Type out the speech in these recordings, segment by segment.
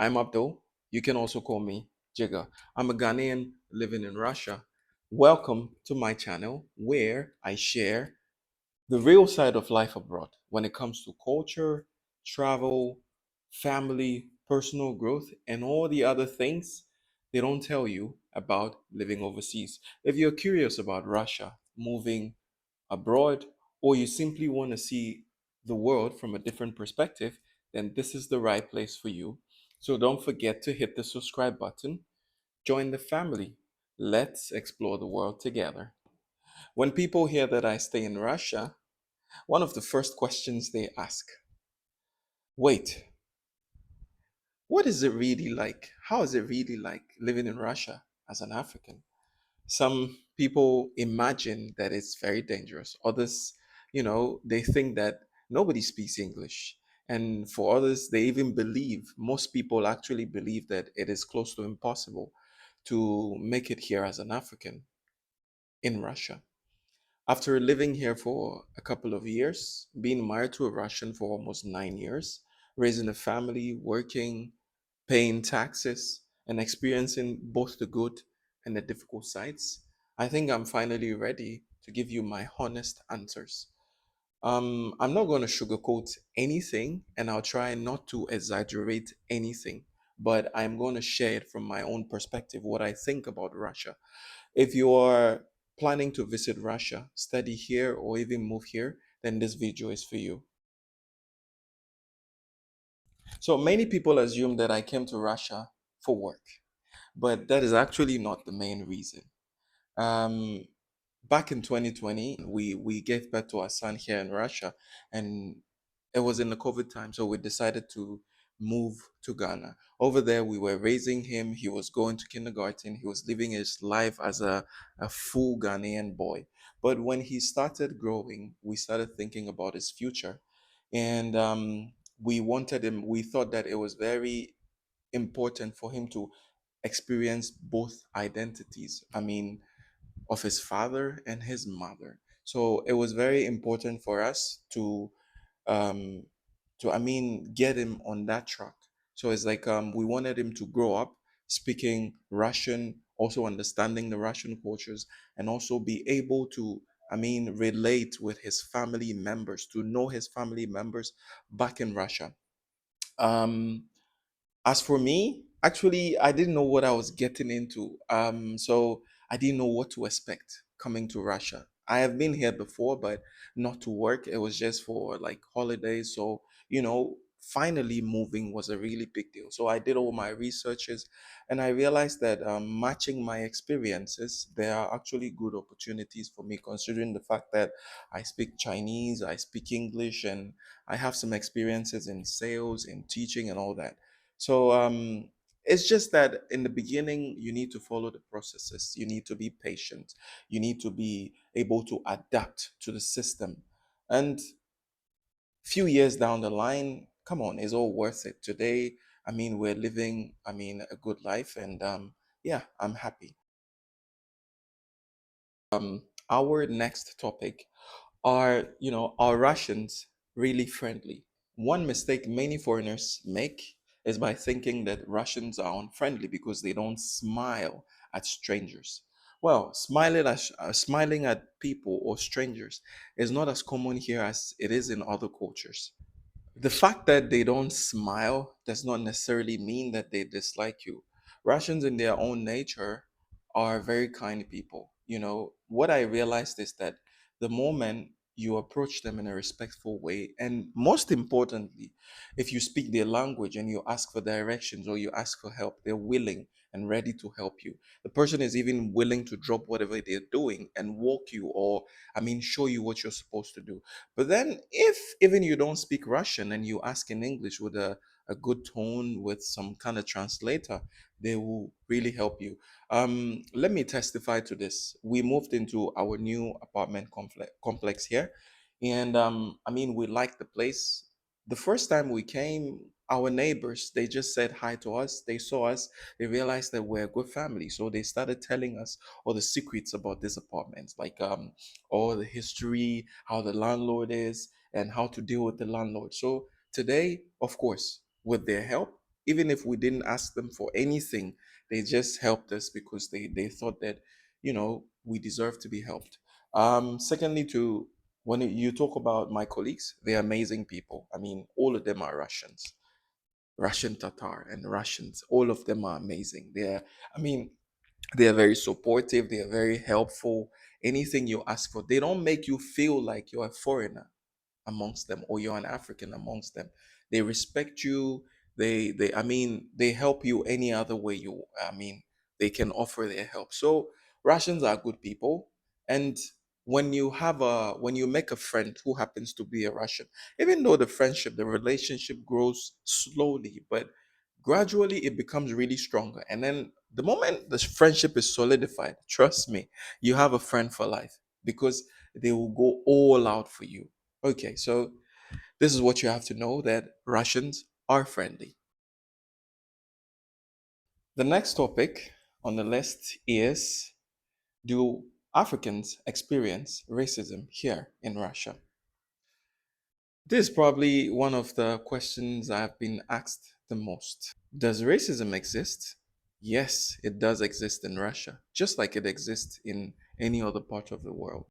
I'm Abdul. You can also call me Jigga. I'm a Ghanaian living in Russia. Welcome to my channel where I share the real side of life abroad when it comes to culture, travel, family, personal growth, and all the other things they don't tell you about living overseas. If you're curious about Russia, moving abroad, or you simply want to see the world from a different perspective, then this is the right place for you. So don't forget to hit the subscribe button, join the family. Let's explore the world together. When people hear that I stay in Russia, one of the first questions they ask, wait, what is it really like? How is it really like living in Russia as an African? Some people imagine that it's very dangerous. Others, they think that nobody speaks English. And for others, they even believe, most people actually believe that it is close to impossible to make it here as an African in Russia. After living here for a couple of years, being married to a Russian for almost 9 years, raising a family, working, paying taxes, and experiencing both the good and the difficult sides, I think I'm finally ready to give you my honest answers. I'm not going to sugarcoat anything, and I'll try not to exaggerate anything, but I'm going to share it from my own perspective, what I think about Russia. If you are planning to visit Russia, study here, or even move here, then this video is for you. So many people assume that I came to Russia for work, but that is actually not the main reason. Um, Back in 2020, we gave birth to our son here in Russia, and it was in the COVID time, so we decided to move to Ghana. Over there, we were raising him. He was going to kindergarten. He was living his life as a full Ghanaian boy. But when he started growing, we started thinking about his future, and we wanted him. We thought that it was very important for him to experience both identities. I mean, of his father and his mother. So it was very important for us um get him on that track. So it's like we wanted him to grow up speaking Russian, also understanding the Russian cultures, and also be able to relate with his family members, to know his family members back in Russia. Um as for me, actually, I didn't know what I was getting into. So I didn't know what to expect coming to Russia. I have been here before, but not to work. It was just for like holidays. So, finally moving was a really big deal. So I did all my researches and I realized that matching my experiences, there are actually good opportunities for me, considering the fact that I speak Chinese, I speak English, and I have some experiences in sales, in teaching, and all that. So it's just that in the beginning, you need to follow the processes. You need to be patient. You need to be able to adapt to the system. And few years down the line, come on, it's all worth it. Today, we're living, a good life, and yeah, I'm happy. Our next topic are Russians really friendly? One mistake many foreigners make is by thinking that Russians are unfriendly because they don't smile at strangers. Well, smiling at people or strangers is not as common here as it is in other cultures. The fact that they don't smile does not necessarily mean that they dislike you. Russians, in their own nature, are very kind people. What I realized is that the moment you approach them in a respectful way, and most importantly, if you speak their language and you ask for directions or you ask for help, they're willing and ready to help you. The person is even willing to drop whatever they're doing and walk you, or show you what you're supposed to do. But then, if even you don't speak Russian and you ask in English with a good tone, with some kind of translator, they will really help you. Let me testify to this. We moved into our new apartment complex here, and we liked the place. The first time we came, our neighbors, they just said hi to us. They saw us, they realized that we're a good family, so they started telling us all the secrets about this apartment, like all the history, how the landlord is, and how to deal with the landlord. So today, of course, with their help, even if we didn't ask them for anything, they just helped us because they thought that, we deserve to be helped. Secondly, to when you talk about my colleagues, they're amazing people. I mean, all of them are Russians, Russian Tatar and Russians. All of them are amazing. I mean, they are very supportive. They are very helpful. Anything you ask for, they don't make you feel like you're a foreigner amongst them or you're an African amongst them. They respect you. I mean, they help you any other way I mean, they can offer their help. So Russians are good people. And when you make a friend who happens to be a Russian, even though the relationship grows slowly, but gradually it becomes really stronger. And then the moment the friendship is solidified, trust me, you have a friend for life because they will go all out for you. Okay, so this is what you have to know, that Russians are friendly. The next topic on the list is, do Africans experience racism here in Russia? This is probably one of the questions I've been asked the most. Does racism exist? Yes, it does exist in Russia, just like it exists in any other part of the world.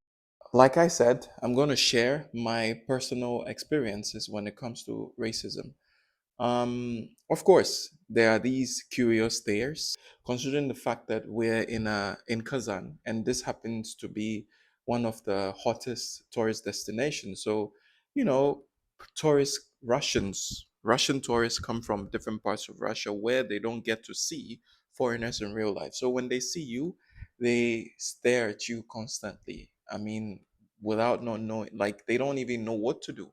Like I said, I'm going to share my personal experiences when it comes to racism. Of course, there are these curious stares, considering the fact that we're in Kazan, and this happens to be one of the hottest tourist destinations. So, you know, Russian tourists come from different parts of Russia where they don't get to see foreigners in real life. So when they see you, they stare at you constantly. I mean, without not knowing, like they don't even know what to do.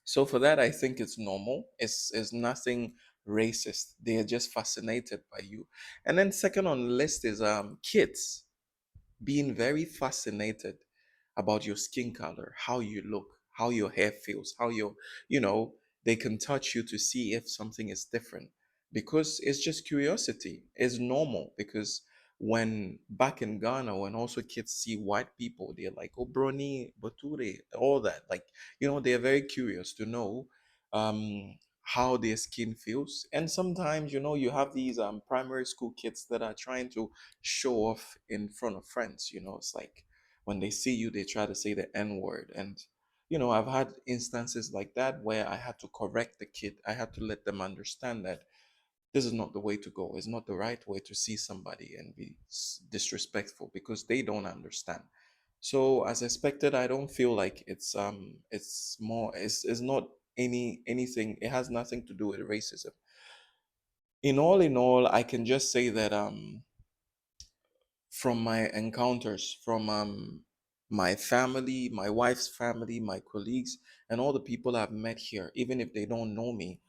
So for that, I think it's normal. It's nothing racist. They are just fascinated by you. And then second on the list is kids being very fascinated about your skin color, how you look, how your hair feels, you know, they can touch you to see if something is different because it's just curiosity. It's normal because when back in Ghana, when also kids see white people, they're like, oh, Brony, Bature, all that. Like, they're very curious to know how their skin feels. And sometimes, you have these primary school kids that are trying to show off in front of friends. It's like when they see you, they try to say the N word. And, I've had instances like that where I had to correct the kid. I had to let them understand that this is not the way to go. It's not the right way to see somebody and be disrespectful because they don't understand. So as expected, I don't feel like it's not anything. It has nothing to do with racism. In all, I can just say that from my encounters, from my family, my wife's family, my colleagues, and all the people I've met here, even if they don't know me,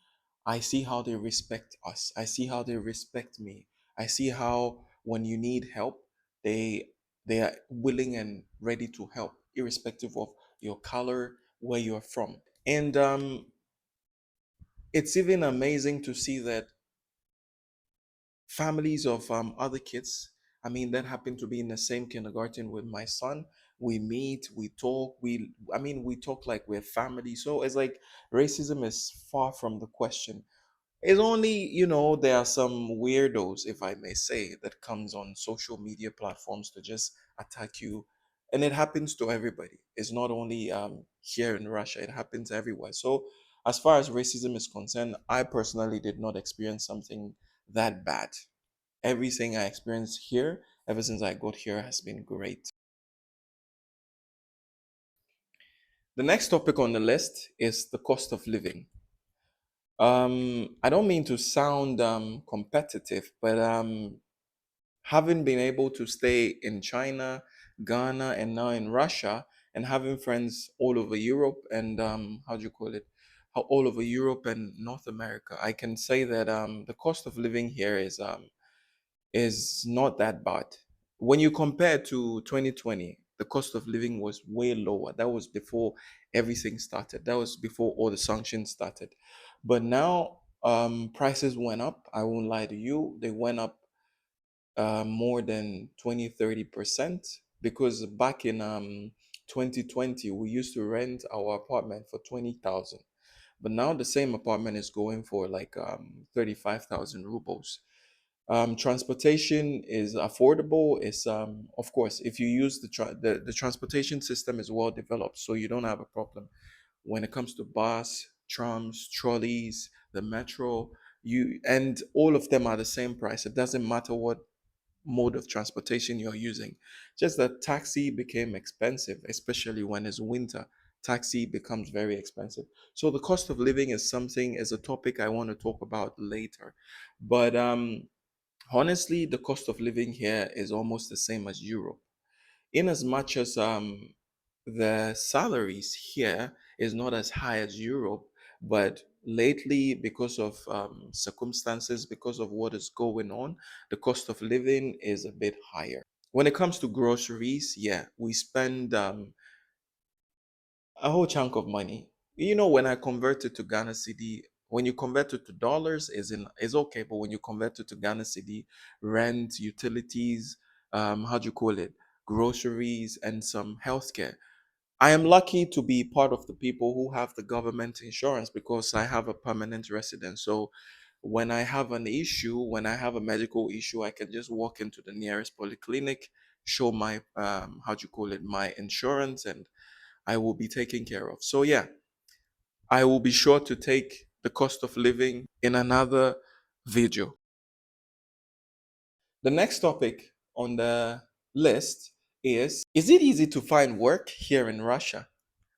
I see how they respect us. I see how they respect me. I see how when you need help, they they are willing and ready to help, irrespective of your color, where you're from. And it's even amazing to see that families of other kids, I mean, that happen to be in the same kindergarten with my son, we meet, we talk, we talk like we're family. So it's like racism is far from the question. It's only, there are some weirdos, if I may say, that comes on social media platforms to just attack you. And it happens to everybody. It's not only here in Russia, it happens everywhere. So as far as racism is concerned, I personally did not experience something that bad. Everything I experienced here, ever since I got here, has been great. The next topic on the list is the cost of living. I don't mean to sound competitive, but having been able to stay in China, Ghana, and now in Russia, and having friends all over Europe and how do you call it? All over Europe and North America, I can say that the cost of living here is not that bad. When you compare to 2020, the cost of living was way lower. That was before everything started. That was before all the sanctions started. But now prices went up. I won't lie to you. They went up more than 20-30% because back in 2020 we used to rent our apartment for 20,000, but now the same apartment is going for like 35,000 rubles. Transportation is affordable. It's of course, if you use the transportation system is well developed, so you don't have a problem when it comes to bus, trams, trolleys, the metro. You and all of them are the same price. It doesn't matter what mode of transportation you're using. Just that taxi became expensive, especially when it's winter. Taxi becomes very expensive. So the cost of living is a topic I want to talk about later. But honestly, the cost of living here is almost the same as Europe. In as much as the salaries here is not as high as Europe, but lately, because of circumstances, because of what is going on, the cost of living is a bit higher. When it comes to groceries, yeah, we spend a whole chunk of money. You know, when I convert it to Ghana cedi, when you convert it to dollars, is okay, but when you convert it to Ghana cedi, rent, utilities, how do you call it, groceries, and some healthcare. I am lucky to be part of the people who have the government insurance because I have a permanent residence. So when I have an issue, when I have a medical issue, I can just walk into the nearest polyclinic, show my how do you call it, my insurance, and I will be taken care of. So yeah, I will be sure to take the cost of living in another video. The next topic on the list is it easy to find work here in Russia?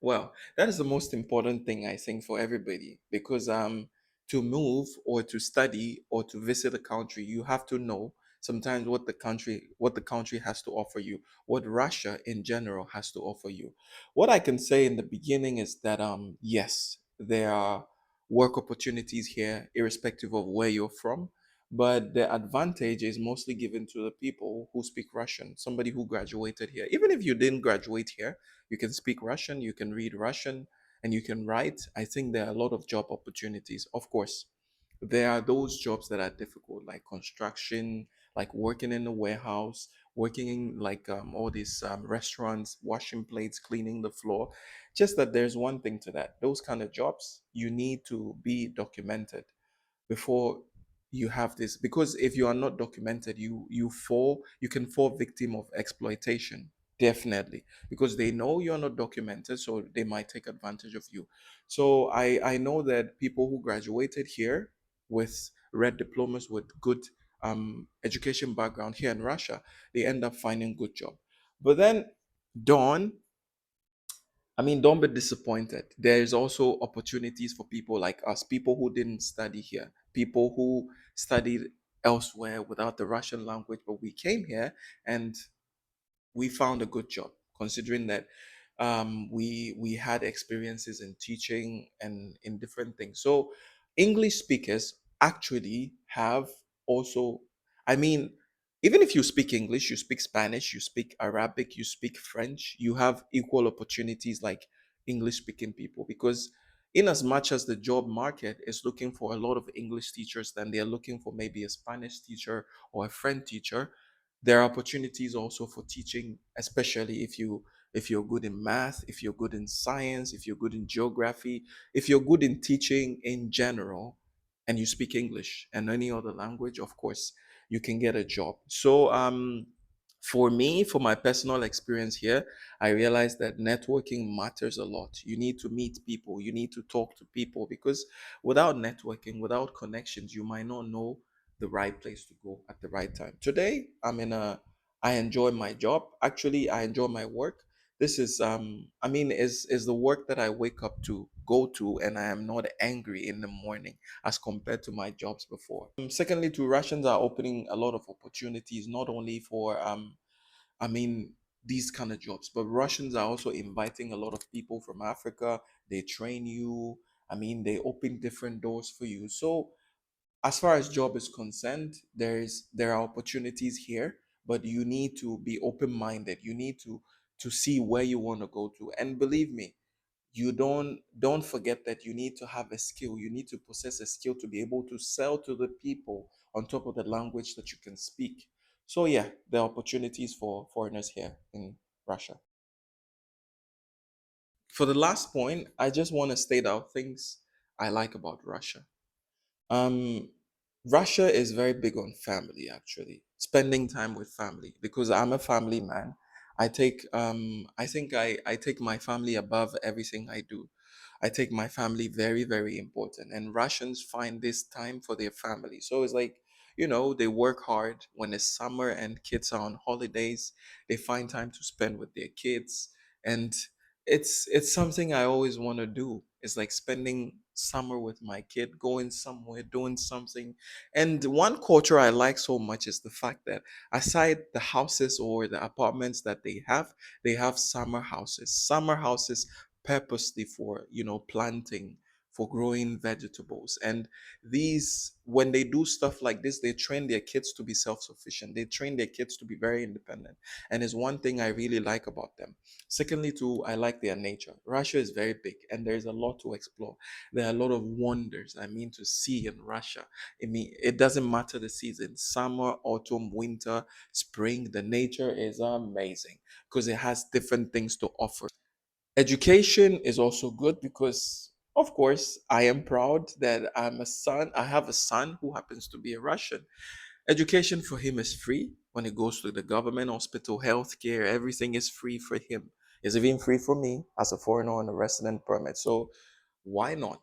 Well, that is the most important thing I think for everybody because to move or to study or to visit a country, you have to know sometimes what the country has to offer you, what Russia in general has to offer you. What I can say in the beginning is that yes, there are work opportunities here irrespective of where you're from, but the advantage is mostly given to the people who speak Russian, somebody who graduated here. Even if you didn't graduate here, you can speak Russian, you can read Russian, and you can write. I think there are a lot of job opportunities. Of course, there are those jobs that are difficult, like construction, like working in a warehouse, working in like all these restaurants, washing plates, cleaning the floor. Just that there's one thing to that. Those kind of jobs, you need to be documented before you have this, because if you are not documented, you can fall victim of exploitation, definitely, because they know you're not documented, so they might take advantage of you. So I know that people who graduated here with red diplomas, with good education background here in Russia, they end up finding good job. But then Dawn, don't be disappointed. There is also opportunities for people like us, people who didn't study here, people who studied elsewhere without the Russian language, but we came here and we found a good job, considering that we had experiences in teaching and in different things. So English speakers actually have also, I mean, even if you speak English, you speak Spanish, you speak Arabic, you speak French, you have equal opportunities like English speaking people, because in as much as the job market is looking for a lot of English teachers than they're looking for maybe a Spanish teacher or a French teacher, there are opportunities also for teaching, especially if you're good in math, if you're good in science, if you're good in geography, if you're good in teaching in general, and you speak English and any other language, of course you can get a job. So for me, for my personal experience here, I realized that networking matters a lot. You need to meet people, you need to talk to people, because without networking, without connections, you might not know the right place to go at the right time. Today, I enjoy my job. Actually, I enjoy my work. This is is the work that I wake up to go to, and I am not angry in the morning as compared to my jobs before. Secondly, to Russians are opening a lot of opportunities, not only for I mean, these kind of jobs. But Russians are also inviting a lot of people from Africa. They train you. They open different doors for you. So as far as job is concerned, there are opportunities here, but you need to be open-minded. You need to see where you want to go to. And believe me, you don't forget that you need to have a skill. You need to possess a skill to be able to sell to the people on top of the language that you can speak. So yeah, there are opportunities for foreigners here in Russia. For the last point, I just want to state out things. I like about Russia. Um, Russia is very big on family, actually, spending time with family because I'm a family man. I think I take my family above everything I do. I take my family very, very important. And Russians find this time for their family. So it's like, they work hard when it's summer and kids are on holidays. They find time to spend with their kids. And it's something I always want to do. It's like spending summer with my kid, going somewhere, doing something. And one culture I like so much is the fact that aside the houses or the apartments that they have summer houses. Summer houses purposely for, planting, for growing vegetables. And these, when they do stuff like this, they train their kids to be self-sufficient. They train their kids to be very independent. And is one thing I really like about them. Secondly, too, I like their nature. Russia is very big and there's a lot to explore. There are a lot of wonders, I mean, to see in Russia. I mean, it doesn't matter the season, summer, autumn, winter, spring, the nature is amazing because it has different things to offer. Education is also good because, of course, I am proud that I have a son who happens to be a Russian. Education for him is free when he goes to the government hospital, healthcare, everything is free for him. It's even free for me as a foreigner on a resident permit. So why not?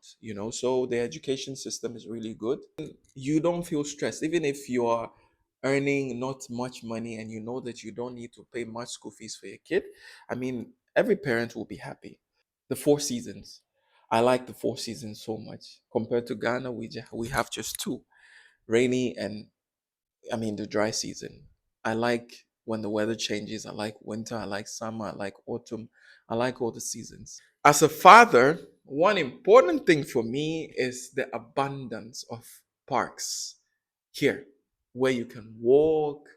So the education system is really good. You don't feel stressed, even if you are earning not much money and you know that you don't need to pay much school fees for your kid. I mean, every parent will be happy. The four seasons. I like the four seasons so much. Compared to Ghana, we have just two, rainy and the dry season. I like when the weather changes. I like winter. I like summer. I like autumn. I like all the seasons. As a father, one important thing for me is the abundance of parks here where you can walk,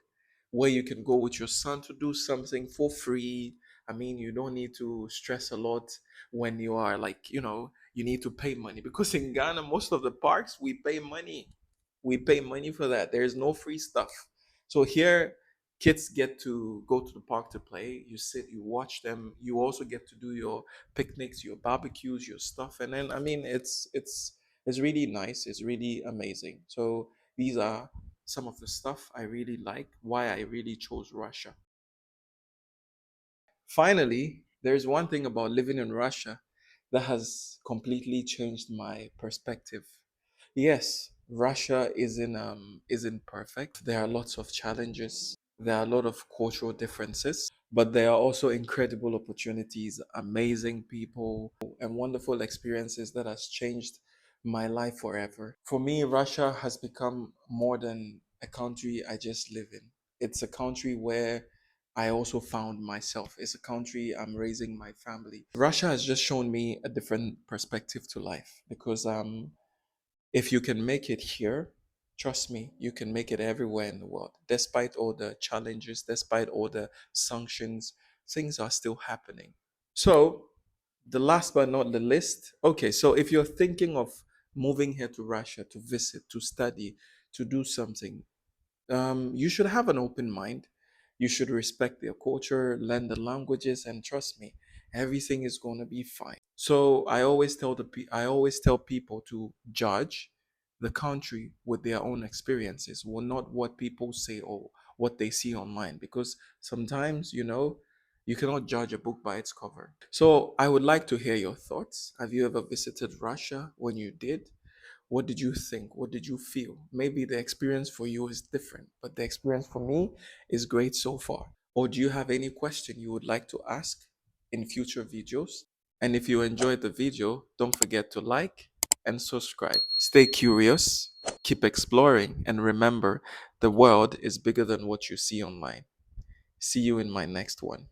where you can go with your son to do something for free. I mean, you don't need to stress a lot when you are like, you need to pay money because in Ghana, most of the parks we pay money. We pay money for that. There's no free stuff. So here, kids get to go to the park to play. You sit, you watch them. You also get to do your picnics, your barbecues, your stuff, and then it's really nice. It's really amazing. So these are some of the stuff I really like. Why I really chose Russia. Finally, there's one thing about living in Russia that has completely changed my perspective. Yes, Russia isn't perfect. There are lots of challenges. There are a lot of cultural differences, but there are also incredible opportunities, amazing people, and wonderful experiences that has changed my life forever. For me, Russia has become more than a country I just live in. It's a country where I also found myself. It's a country I'm raising my family. Russia has just shown me a different perspective to life because if you can make it here, trust me, you can make it everywhere in the world. Despite all the challenges, despite all the sanctions, things are still happening. So, the last but not the least, okay, so if you're thinking of moving here to Russia to visit, to study, to do something, you should have an open mind. You should respect their culture, learn the languages, and trust me, everything is going to be fine. So I always tell people to judge the country with their own experiences, well, not what people say or what they see online, because sometimes you cannot judge a book by its cover. So I would like to hear your thoughts. Have you ever visited Russia? When you did, what did you think? What did you feel? Maybe the experience for you is different, but the experience for me is great so far. Or do you have any question you would like to ask in future videos? And if you enjoyed the video, don't forget to like and subscribe. Stay curious, keep exploring, and remember the world is bigger than what you see online. See you in my next one.